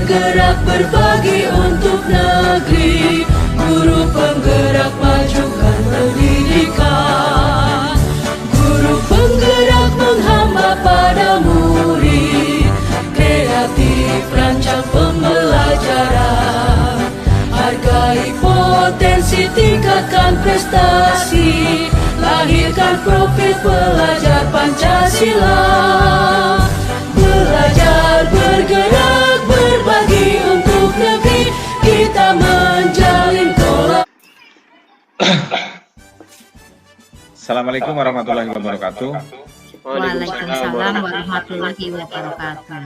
bergerak berbagi untuk negeri, guru penggerak majukan pendidikan, guru penggerak menghamba pada murid, kreatif rancang pembelajaran, hargai potensi, tingkatkan prestasi, lahirkan profil pelajar Pancasila. Belajar, bergerak, berbagi untuk negeri, kita menjalin Assalamualaikum warahmatullahi wabarakatuh. Waalaikumsalam warahmatullahi wabarakatuh.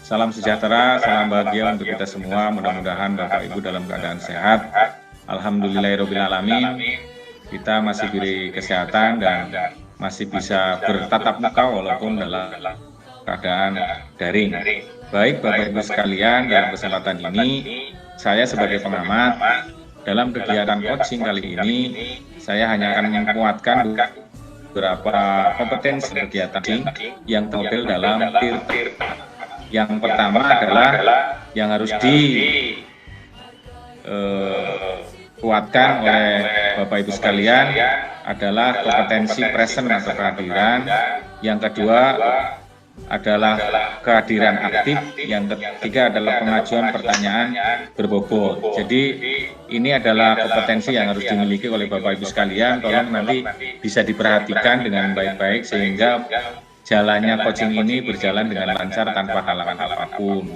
Salam sejahtera, salam bahagia untuk kita semua. Mudah-mudahan Bapak Ibu dalam keadaan sehat. Alhamdulillahirobbilalamin. Kita masih diberi kesehatan dan masih bisa bertatap muka walaupun dalam keadaan daring. Baik Bapak Ibu sekalian, dalam kesempatan ini saya sebagai pengamat dalam kegiatan coaching kali ini, saya hanya akan menguatkan beberapa kompetensi kegiatan yang model dalam TIR. Yang pertama adalah yang harus dikuatkan oleh Bapak Ibu sekalian adalah kompetensi present atau kehadiran. Yang kedua adalah kehadiran aktif, yang ketiga adalah pengajuan pertanyaan berbobot. Jadi ini adalah kompetensi yang harus dimiliki oleh Bapak Ibu sekalian. Tolong nanti bisa diperhatikan dengan baik-baik sehingga jalannya coaching ini berjalan dengan lancar tanpa halangan apapun.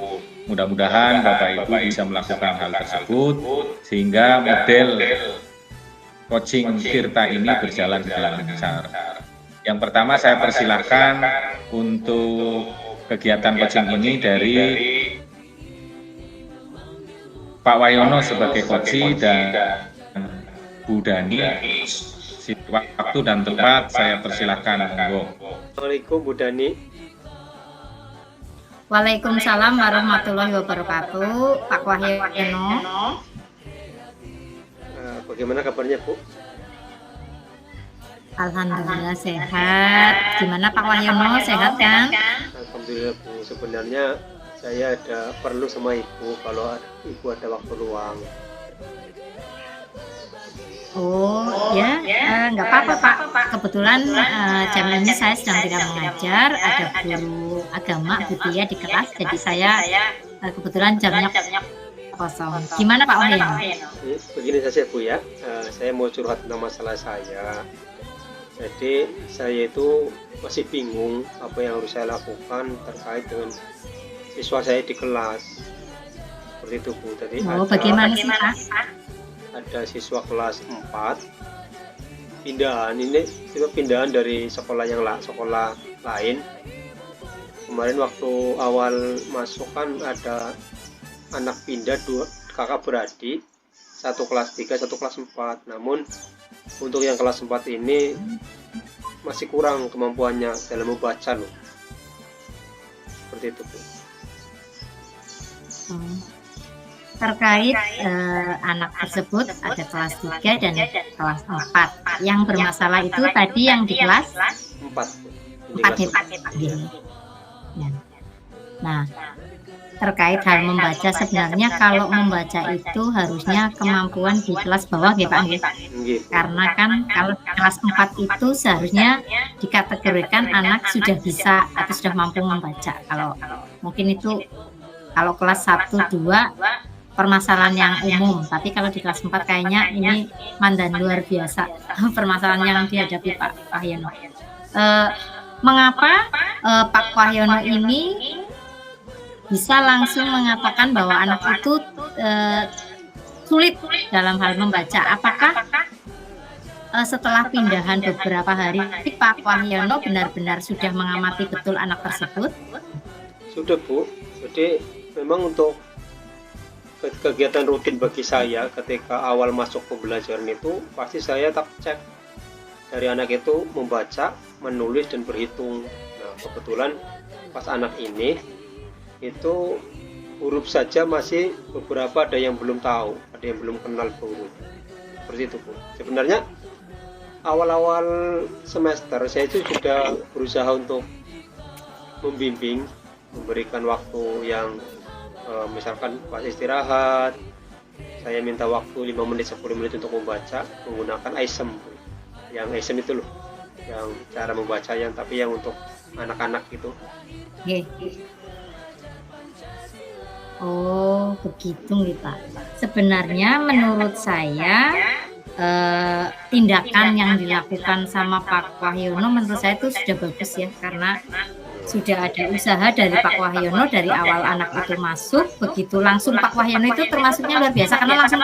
Mudah-mudahan Bapak Ibu bisa melakukan hal tersebut sehingga model coaching Tirta ini berjalan dengan lancar. Yang pertama saya persilahkan untuk kegiatan coaching ini dari Pak Wahyono sebagai coach dan Bu Dani. Waktu dan tempat saya persilahkan, monggo. Assalamualaikum Bu Dani. Waalaikumsalam warahmatullahi wabarakatuh. Pak Wahyono. Bagaimana kabarnya Bu? Alhamdulillah sehat. Gimana Pak Wahyono, sehat kan? Alhamdulillah Bu. Sebenarnya saya ada perlu sama Ibu kalau Ibu ada waktu luang. Oh ya, nggak apa-apa Pak. Kebetulan jam ini saya sedang tidak mengajar, ada guru agama budaya di kelas, jadi saya kebetulan jamnya kosong. Gimana Pak Wahyono? Begini saja Bu ya, saya mau curhat tentang masalah saya. Jadi saya itu masih bingung apa yang harus saya lakukan terkait dengan siswa saya di kelas. Seperti itu Bu. Tadi bagaimana sih Pak? Ada siswa kelas 4 pindahan, ini pindahan dari sekolah lain. Kemarin waktu awal masuk kan ada anak pindah, 2 kakak beradik, satu kelas 3 satu kelas 4. Namun untuk yang kelas 4 ini masih kurang kemampuannya dalam membaca loh. Seperti itu Bu. Terkait anak tersebut ada kelas 3 dan kelas 4. Yang bermasalah itu tadi yang di kelas 4 ya. Nah, terkait hal membaca, sebenarnya kalau membaca itu harusnya kemampuan di kelas bawah ya Pak. Karena kan kalau kelas 4 itu seharusnya dikategorikan anak sudah bisa atau sudah mampu membaca. Kalau mungkin itu kalau kelas 1, 2 permasalahan yang umum, tapi kalau di kelas 4 kayaknya ini mandan luar biasa permasalahan yang dihadapi Pak Wahyono. Mengapa Pak Wahyono ini bisa langsung mengatakan bahwa anak itu sulit dalam hal membaca? Apakah setelah pindahan beberapa hari Pak Wahyono benar-benar sudah mengamati betul anak tersebut? Sudah Bu, jadi memang untuk kegiatan rutin bagi saya ketika awal masuk pembelajaran itu pasti saya tak cek dari anak itu membaca, menulis dan berhitung. Nah kebetulan pas anak ini itu huruf saja masih beberapa ada yang belum tahu, ada yang belum kenal huruf. Seperti itu Bu. Sebenarnya awal-awal semester saya itu sudah berusaha untuk membimbing, memberikan waktu yang Misalkan pas istirahat saya minta waktu 5 menit 10 menit untuk membaca menggunakan iSem. Yang iSem itu loh, yang cara membacanya, tapi yang untuk anak-anak gitu. Nggih. Oh, begitu nih Pak. Sebenarnya menurut saya tindakan yang dilakukan sama Pak Wahyono menurut saya itu sudah bagus ya, karena sudah ada usaha dari Pak Wahyono dari awal anak itu masuk, begitu langsung Pak Wahyono itu termasuknya luar biasa karena langsung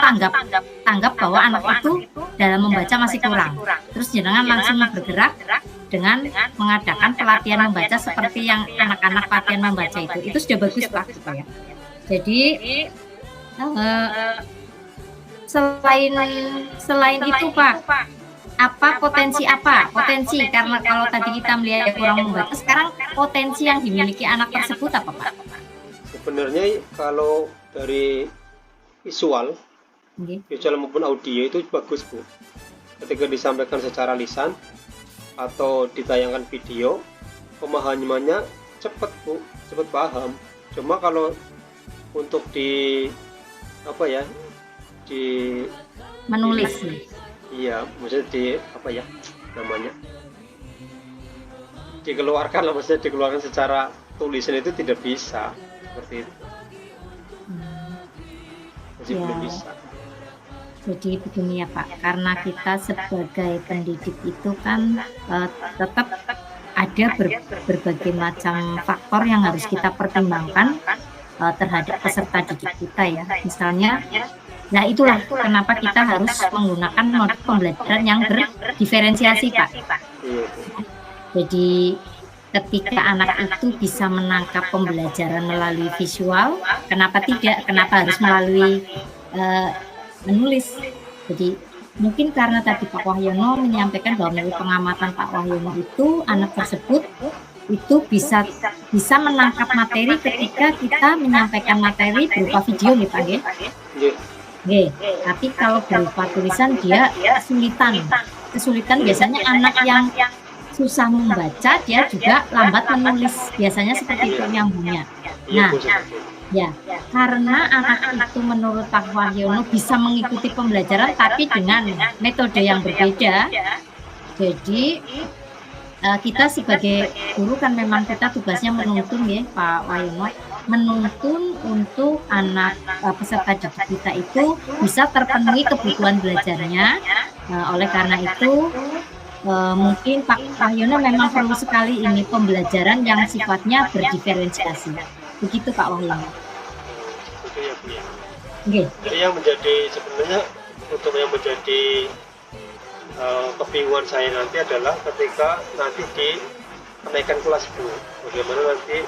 tanggap bahwa anak itu dalam membaca masih kurang. Terus jenengan langsung bergerak dengan mengadakan pelatihan membaca seperti yang anak-anak pelatihan membaca itu sudah bagus Pak gitu ya. Jadi selain itu Pak, potensi karena kalau tadi kita melihat kurang membaca, sekarang potensi yang dimiliki anak tersebut apa Pak? Sebenarnya kalau dari visual maupun audio itu bagus Bu. Ketika disampaikan secara lisan atau ditayangkan video, pemahamannya cepat Bu, cepat paham. Cuma kalau untuk menulis iya, maksudnya dikeluarkan secara tulisan itu tidak bisa seperti itu. Masih belum bisa. Jadi begini ya Pak, karena kita sebagai pendidik itu kan tetap ada berbagai macam faktor yang harus kita pertimbangkan terhadap peserta didik kita ya. Misalnya, nah itulah kenapa kita harus menggunakan model pembelajaran yang berdiferensiasi Pak. Jadi ketika anak itu bisa menangkap pembelajaran melalui visual, kenapa tidak? Kenapa harus melalui menulis? Jadi mungkin karena tadi Pak Wahyono menyampaikan bahwa menurut pengamatan Pak Wahyono itu anak tersebut itu bisa menangkap materi ketika kita menyampaikan materi berupa video nih Pak ya. Tapi kalau berupa tulisan dia kesulitan biasanya anak yang susah membaca dia juga lambat menulis, biasanya seperti itu yang punya. Nah, ya karena anak itu menurut Pak Wahyono bisa mengikuti pembelajaran tapi dengan metode yang berbeda, jadi kita sebagai guru kan memang kita tugasnya menuntun ya Pak Wahyono, menuntun untuk anak peserta didik kita itu bisa terpenuhi kebutuhan belajarnya. Oleh karena itu mungkin Pak Wahyono memang perlu sekali ini pembelajaran yang sifatnya berdiferensiasi. Begitu Pak Wahyono. Itu ya Bu ya. Jadi yang menjadi sebenarnya untuk yang menjadi kebingungan saya nanti adalah ketika nanti di kenaikan kelas Bu, bagaimana nanti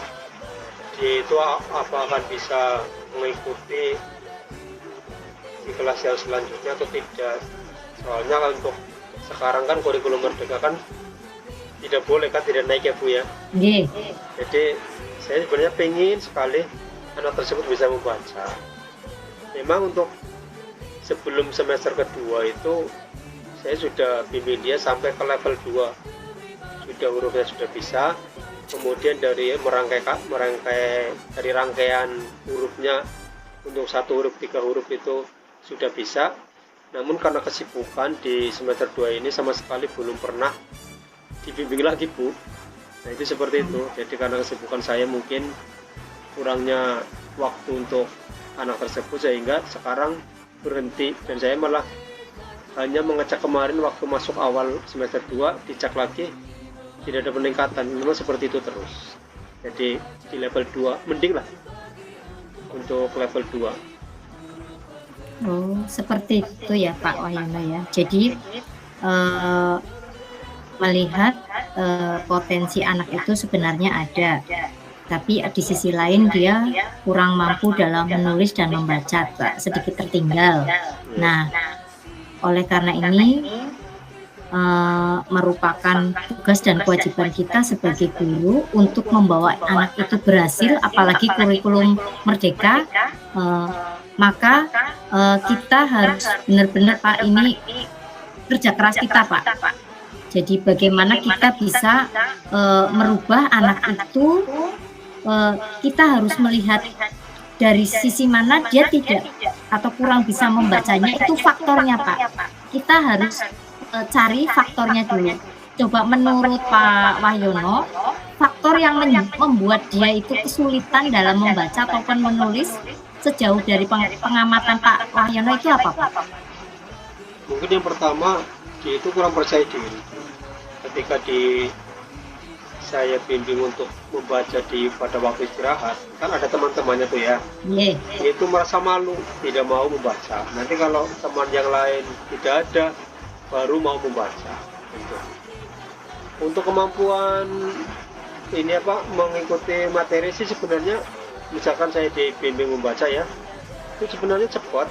dia itu apa akan bisa mengikuti di kelas yang selanjutnya atau tidak. Soalnya untuk sekarang kan kurikulum merdeka kan tidak boleh kan, tidak naik ya Bu ya. Jadi saya sebenarnya pengen sekali anak tersebut bisa membaca. Memang untuk sebelum semester kedua itu saya sudah bimbing dia sampai ke level 2, sudah hurufnya sudah bisa. Kemudian dari merangkai dari rangkaian hurufnya untuk 1 huruf 3 huruf itu sudah bisa. Namun karena kesibukan di semester 2 ini sama sekali belum pernah dibimbing lagi Bu. Nah itu seperti itu. Jadi karena kesibukan saya mungkin kurangnya waktu untuk anak tersebut sehingga sekarang berhenti, dan saya malah hanya mengecek kemarin waktu masuk awal semester 2, dicek lagi tidak ada peningkatan. Memang seperti itu terus. Jadi di level 2 mending lah untuk level 2. Oh, seperti itu ya Pak Wahyono ya. Jadi melihat potensi anak itu sebenarnya ada, tapi di sisi lain dia kurang mampu dalam menulis dan membaca, sedikit tertinggal. Nah, oleh karena ini merupakan tugas dan kewajiban kita sebagai guru untuk membawa anak itu berhasil, apalagi kurikulum merdeka, maka kita harus benar-benar Pak ini kerja keras kita Pak. Jadi bagaimana kita bisa merubah anak itu, kita harus melihat dari sisi mana dia tidak atau kurang bisa membacanya, itu faktornya Pak. Kita harus cari faktornya dulu. Coba menurut Pak Wahyono, faktor yang membuat dia itu kesulitan dalam membaca ataupun menulis sejauh dari pengamatan Pak Wahyono itu apa Pak? Mungkin yang pertama, dia itu kurang percaya diri. Ketika saya bimbing untuk membaca pada waktu istirahat, kan ada teman-temannya tuh ya. Dia itu merasa malu, tidak mau membaca. Nanti kalau teman yang lain tidak ada, baru mau membaca. Gitu. Untuk kemampuan ini mengikuti materi sih sebenarnya, misalkan saya dibimbing membaca ya, itu sebenarnya cepat.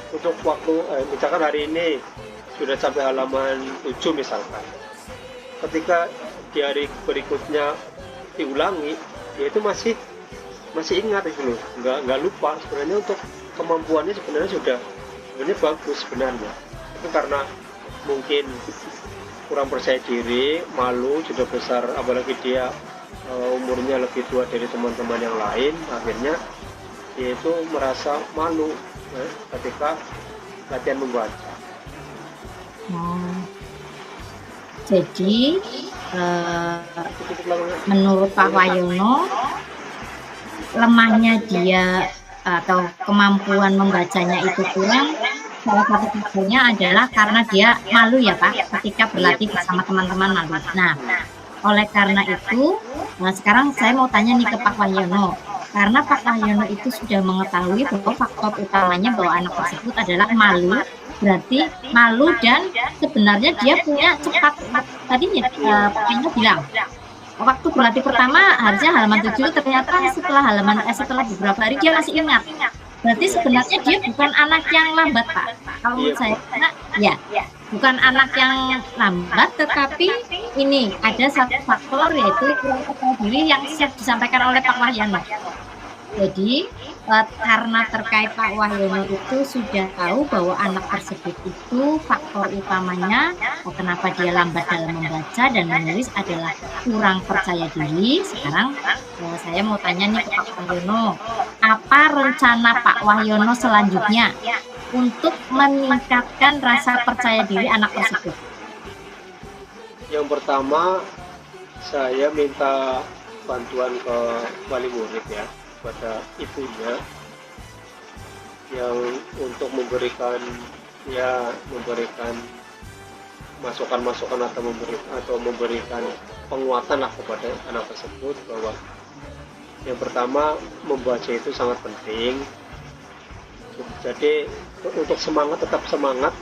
Untuk waktu, misalkan hari ini sudah sampai halaman 7 misalkan. Ketika di hari berikutnya diulangi, ya itu masih ingat itu loh, nggak lupa. Sebenarnya untuk kemampuannya sebenarnya bagus sebenarnya. Itu karena mungkin kurang percaya diri, malu, sudah besar, apalagi dia umurnya lebih tua dari teman-teman yang lain, akhirnya dia itu merasa malu ketika latihan membaca. Jadi menurut Pak Wahyono, lemahnya dia atau kemampuan membacanya itu kurang, salah satu faktornya adalah karena dia malu ya Pak, ketika berlatih bersama teman-teman malu. Nah, oleh karena itu, sekarang saya mau tanya nih ke Pak Wahyono, karena Pak Wahyono itu sudah mengetahui bahwa faktor utamanya bahwa anak tersebut adalah malu. Berarti malu dan sebenarnya dia punya cepat, tadinya Pak Wahyono bilang waktu berlatih pertama harusnya halaman 7, ternyata setelah beberapa hari dia masih ingat. Berarti sebenarnya dia bukan anak yang lambat Pak. Kalau menurut saya ya bukan anak yang lambat, tetapi ini ada satu faktor yaitu kurang percaya diri yang siap disampaikan oleh Pak Wahyono. Jadi karena terkait Pak Wahyono itu sudah tahu bahwa anak tersebut itu faktor utamanya kenapa dia lambat dalam membaca dan menulis adalah kurang percaya diri. Sekarang saya mau tanya nih ke Pak Wahyono, apa rencana Pak Wahyono selanjutnya untuk meningkatkan rasa percaya diri anak tersebut? Yang pertama, saya minta bantuan ke wali murid ya, pada ibunya, yang untuk memberikan masukan-masukan atau memberikan penguatan lah kepada anak tersebut, bahwa yang pertama membaca itu sangat penting. Jadi untuk tetap semangat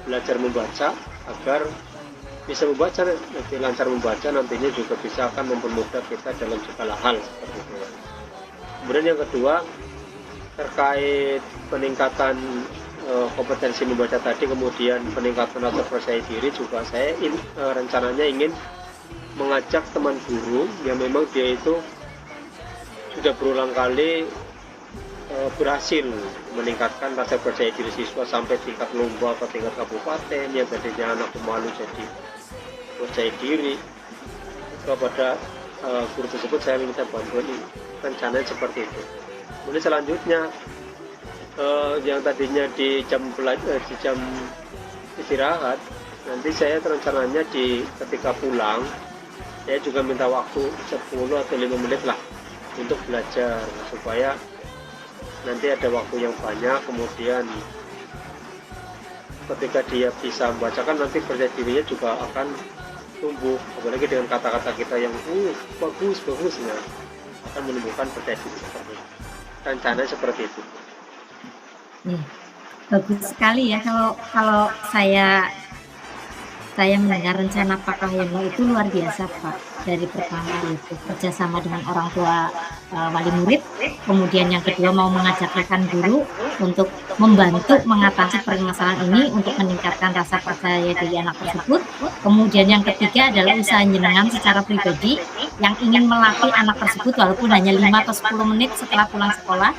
belajar membaca agar bisa membaca, nanti lancar membaca, nantinya juga bisa akan mempermudah kita dalam segala hal seperti itu. Kemudian yang kedua, terkait peningkatan kompetensi membaca tadi, kemudian peningkatan rasa percaya diri juga, saya rencananya ingin mengajak teman guru yang memang dia itu sudah berulang kali berhasil meningkatkan rasa percaya diri siswa sampai tingkat lomba ke tingkat kabupaten, yang tadinya anak pemalu jadi percaya diri. Kepada guru tersebut saya minta bantuan, rencananya seperti itu. Kemudian selanjutnya yang tadinya di jam istirahat, nanti saya rencananya ketika pulang saya juga minta waktu 10 atau 5 menit lah untuk belajar, supaya nanti ada waktu yang banyak. Kemudian ketika dia bisa membacakan, nanti percaya dirinya juga akan tumbuh, apalagi dengan kata-kata kita yang bagus, nah, akan menumbuhkan percaya diri seperti itu. Rencana seperti itu. Bagus sekali ya, kalau saya mendengar rencana Pak Wahyono itu luar biasa Pak. Dari pertama itu kerjasama dengan orang tua wali murid, kemudian yang kedua mau mengajak rekan guru untuk membantu mengatasi permasalahan ini untuk meningkatkan rasa percaya diri anak tersebut. Kemudian yang ketiga adalah usaha jenengan secara pribadi yang ingin melatih anak tersebut walaupun hanya 5 atau 10 menit setelah pulang sekolah.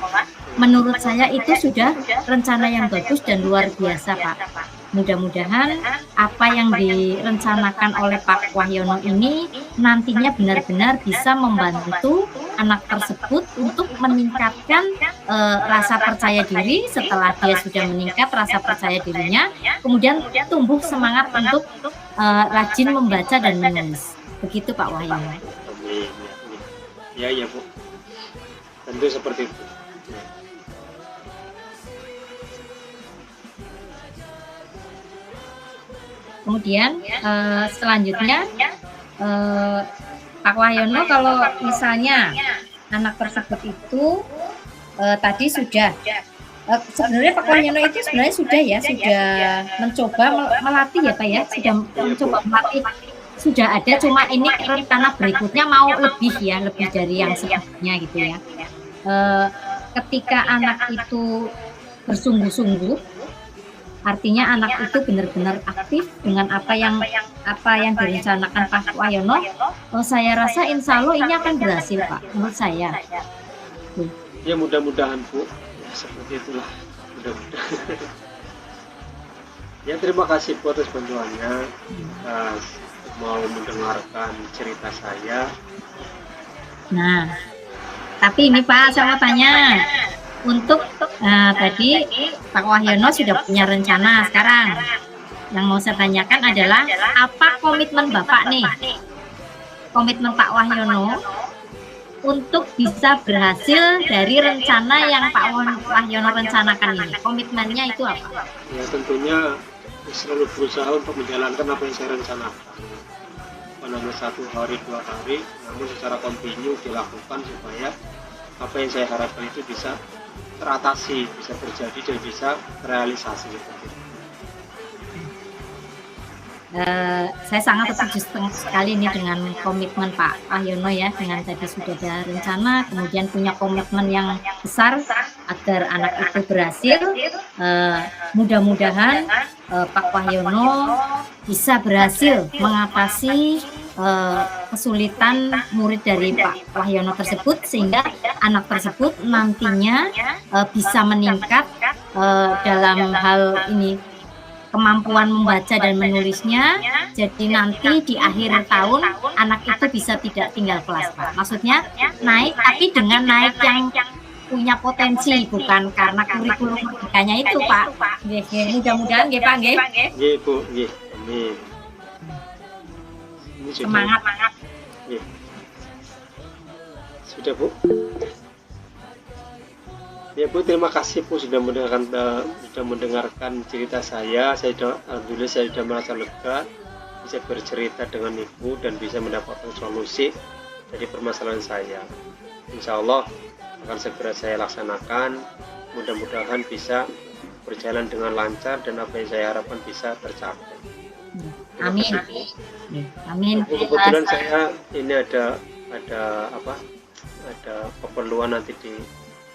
Menurut saya itu sudah rencana yang bagus dan luar biasa Pak. Mudah-mudahan apa yang direncanakan oleh Pak Wahyono ini nantinya benar-benar bisa membantu anak tersebut untuk meningkatkan rasa percaya diri. Setelah dia sudah meningkat rasa percaya dirinya, kemudian tumbuh semangat untuk rajin membaca dan menulis. Begitu Pak Wahyono. Amin. Ya, ya Bu. Tentu seperti itu. Kemudian selanjutnya Pak Wahyono, kalau misalnya anak tersebut itu tadi sudah sebenarnya Pak Wahyono itu sebenarnya sudah mencoba melatih ya Pak ya, sudah mencoba melatih, sudah ada, cuma ini rencana berikutnya mau lebih dari yang sebelumnya gitu ya. Ketika anak itu bersungguh-sungguh, artinya anak itu benar-benar aktif dengan apa yang direncanakan Pak Wahyono, saya rasa insya Allah ini akan berhasil Pak, menurut saya. Ya mudah-mudahan Bu, ya, seperti itulah, mudah-mudahan. Ya terima kasih Bu atas bantuannya, mau mendengarkan cerita saya. Nah, tapi ini Pak, saya mau tanya, untuk tadi Pak Wahyono sudah punya rencana sekarang. Yang mau saya tanyakan adalah apa komitmen Bapak nih? Komitmen Pak Wahyono untuk bisa berhasil dari rencana yang Pak Wahyono rencanakan ini. Komitmennya itu apa? Ya tentunya selalu berusaha untuk menjalankan apa yang saya rencanakan. Namanya 1 hari 2 hari, namun secara kontinu dilakukan supaya apa yang saya harapkan itu bisa teratasi, bisa terjadi dan bisa realisasi. Saya sangat setuju sekali nih dengan komitmen Pak Wahyono ya, dengan tadi sudah ada rencana, kemudian punya komitmen yang besar agar anak itu berhasil. Mudah-mudahan Pak Wahyono bisa berhasil mengatasi kesulitan murid dari Pak Wahyono tersebut, sehingga anak tersebut nantinya bisa meningkat dalam hal ini kemampuan membaca dan menulisnya. Jadi nanti di akhir tahun anak itu bisa tidak tinggal kelas Pak. Maksudnya naik, tapi dengan naik yang punya potensi, bukan karena kurikulum merdekanya itu Pak. Mudah-mudahan nggih Pak nggih. Nggih Bu, nggih. Amin. Semangat. Nggih. Sudah Bu. Ya Bu, terima kasih Bu sudah mendengarkan cerita saya. Alhamdulillah saya sudah merasa lega bisa bercerita dengan Ibu dan bisa mendapatkan solusi dari permasalahan saya. Insya Allah akan segera saya laksanakan. Mudah-mudahan bisa berjalan dengan lancar dan apa yang saya harapkan bisa tercapai. Amin. Amin. Bu, kebetulan saya ini ada keperluan nanti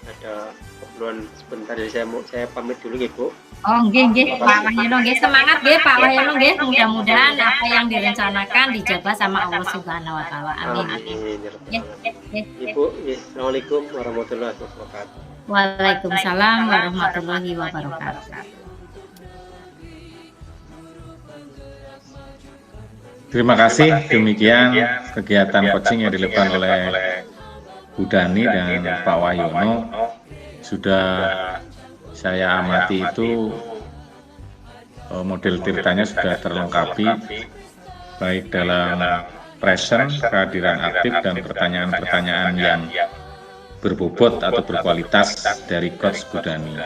ada keperluan sebentar, jadi saya pamit dulu ya Bu. Oh nggih Pak Wahyono, nggih semangat nggih Pak Wahyono nggih, mudah-mudahan apa yang direncanakan dijabah sama Allah Subhanahu wa taala. Amin. Ibu, Assalamualaikum warahmatullahi wabarakatuh. Waalaikumsalam warahmatullahi wabarakatuh. Terima kasih. Demikian kegiatan coaching yang dilakukan oleh Bu Dani dan Pak Wahyono. Sudah saya amati itu model ceritanya sudah terlengkapi, baik dalam present, kehadiran aktif, dan pertanyaan-pertanyaan yang berbobot atau berkualitas dari Coach Bu Dani.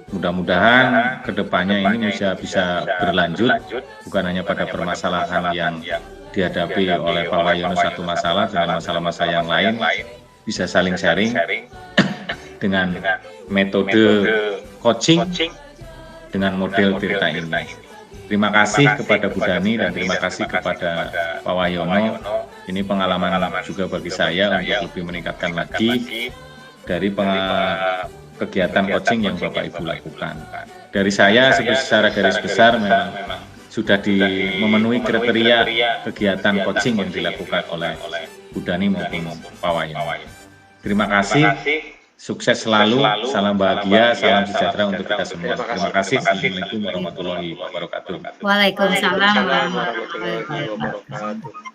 Mudah-mudahan kedepannya ini bisa berlanjut, bukan hanya pada permasalahan yang dihadapi oleh Pak Wahyono satu masalah dengan masalah-masalah yang lain, bisa saling sharing dengan metode coaching dengan model cerita ini. Terima kasih kepada Bu Dani dan terima kasih kepada Pak Wahyono. Ini pengalaman juga bagi saya untuk lebih meningkatkan lagi dari kegiatan coaching yang Bapak Ibu lakukan. Dari saya secara garis besar memang sudah memenuhi kriteria kegiatan coaching yang dilakukan oleh Bu Dani maupun Pak Wahyono. Terima kasih, sukses selalu, salam bahagia, salam sejahtera untuk kita semua. Terima kasih. Assalamualaikum warahmatullahi wabarakatuh. Waalaikumsalam warahmatullahi wabarakatuh.